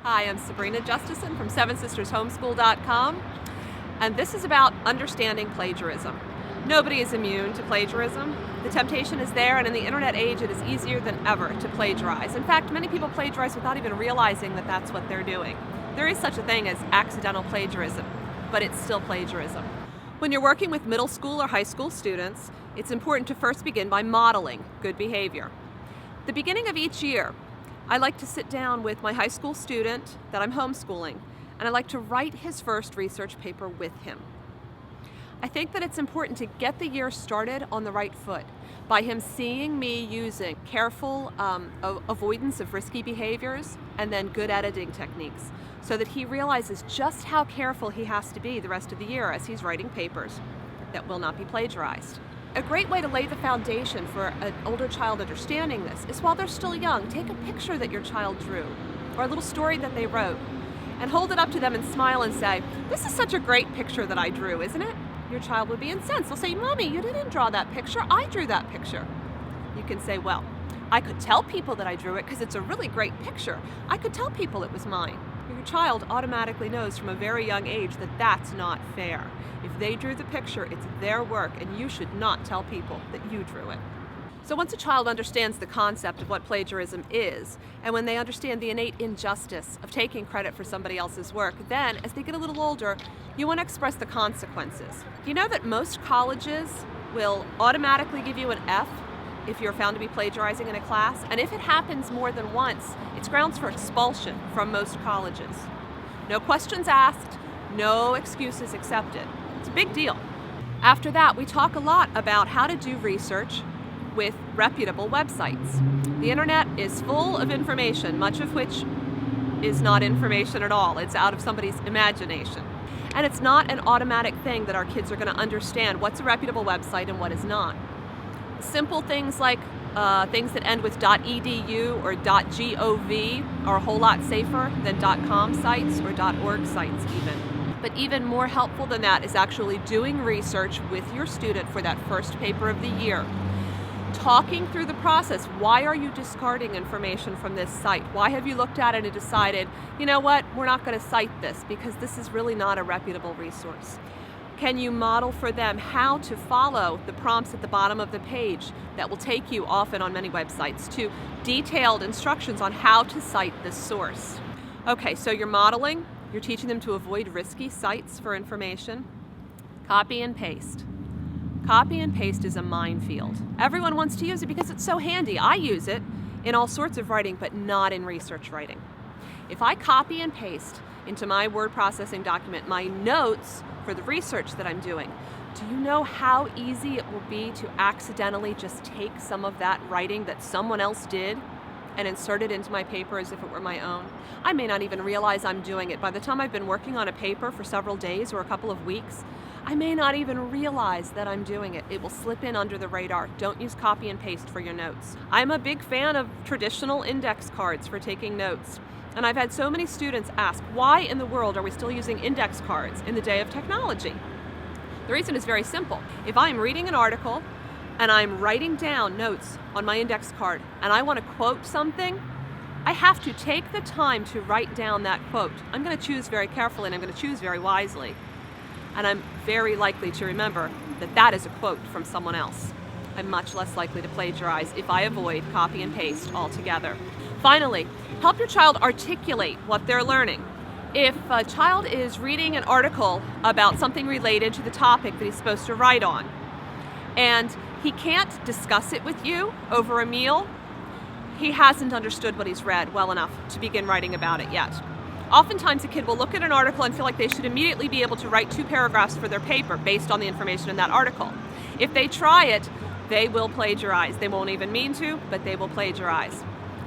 Hi, I'm Sabrina Justison from SevenSistersHomeschool.com, and this is about understanding plagiarism. Nobody is immune to plagiarism. The temptation is there, and in the internet age, it is easier than ever to plagiarize. In fact, many people plagiarize without even realizing that that's what they're doing. There is such a thing as accidental plagiarism, but it's still plagiarism. When you're working with middle school or high school students, it's important to first begin by modeling good behavior. The beginning of each year, I like to sit down with my high school student that I'm homeschooling, and I like to write his first research paper with him. I think that it's important to get the year started on the right foot by him seeing me using careful avoidance of risky behaviors and then good editing techniques, so that he realizes just how careful he has to be the rest of the year as he's writing papers that will not be plagiarized. A great way to lay the foundation for an older child understanding this is while they're still young, take a picture that your child drew or a little story that they wrote and hold it up to them and smile and say, "This is such a great picture that I drew, isn't it?" Your child would be incensed. They'll say, "Mommy, you didn't draw that picture. I drew that picture." You can say, "Well, I could tell people that I drew it because it's a really great picture. I could tell people it was mine." Your child automatically knows from a very young age that that's not fair. If they drew the picture, it's their work, and you should not tell people that you drew it. So once a child understands the concept of what plagiarism is, and when they understand the innate injustice of taking credit for somebody else's work, then as they get a little older, you want to express the consequences. Do you know that most colleges will automatically give you an F if you're found to be plagiarizing in a class? And if it happens more than once, it's grounds for expulsion from most colleges. No questions asked, no excuses accepted. It's a big deal. After that, we talk a lot about how to do research with reputable websites. The internet is full of information, much of which is not information at all. It's out of somebody's imagination. And it's not an automatic thing that our kids are going to understand what's a reputable website and what is not. Simple things like things that end with .edu or .gov are a whole lot safer than .com sites or .org sites even. But even more helpful than that is actually doing research with your student for that first paper of the year. Talking through the process. Why are you discarding information from this site? Why have you looked at it and decided, you know what, we're not going to cite this because this is really not a reputable resource? Can you model for them how to follow the prompts at the bottom of the page that will take you often on many websites to detailed instructions on how to cite this source? Okay, so you're modeling, you're teaching them to avoid risky sites for information. Copy and paste. Copy and paste is a minefield. Everyone wants to use it because it's so handy. I use it in all sorts of writing, but not in research writing. If I copy and paste into my word processing document my notes for the research that I'm doing, do you know how easy it will be to accidentally just take some of that writing that someone else did and insert it into my paper as if it were my own? I may not even realize I'm doing it. By the time I've been working on a paper for several days or a couple of weeks, I may not even realize that I'm doing it. It will slip in under the radar. Don't use copy and paste for your notes. I'm a big fan of traditional index cards for taking notes. And I've had so many students ask, why in the world are we still using index cards in the day of technology? The reason is very simple. If I'm reading an article and I'm writing down notes on my index card and I want to quote something, I have to take the time to write down that quote. I'm going to choose very carefully and I'm going to choose very wisely. And I'm very likely to remember that that is a quote from someone else. I'm much less likely to plagiarize if I avoid copy and paste altogether. Finally, help your child articulate what they're learning. If a child is reading an article about something related to the topic that he's supposed to write on, and he can't discuss it with you over a meal, he hasn't understood what he's read well enough to begin writing about it yet. Oftentimes a kid will look at an article and feel like they should immediately be able to write 2 paragraphs for their paper based on the information in that article. If they try it, they will plagiarize. They won't even mean to, but they will plagiarize.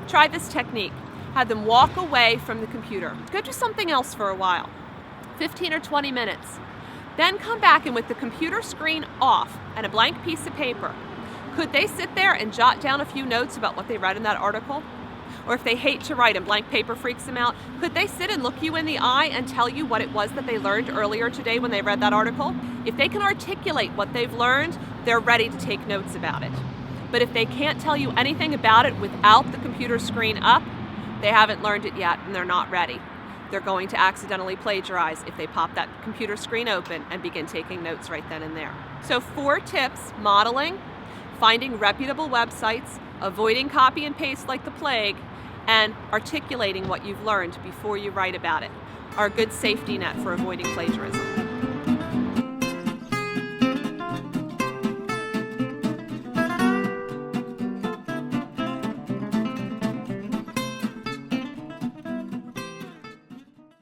Try this technique. Have them walk away from the computer. Go do something else for a while, 15 or 20 minutes. Then come back, and with the computer screen off and a blank piece of paper, could they sit there and jot down a few notes about what they read in that article? Or if they hate to write and blank paper freaks them out, could they sit and look you in the eye and tell you what it was that they learned earlier today when they read that article? If they can articulate what they've learned, they're ready to take notes about it. But if they can't tell you anything about it without the computer screen up, they haven't learned it yet and they're not ready. they're going to accidentally plagiarize if they pop that computer screen open and begin taking notes right then and there. So 4 tips: modeling, finding reputable websites, avoiding copy and paste like the plague, and articulating what you've learned before you write about it are a good safety net for avoiding plagiarism.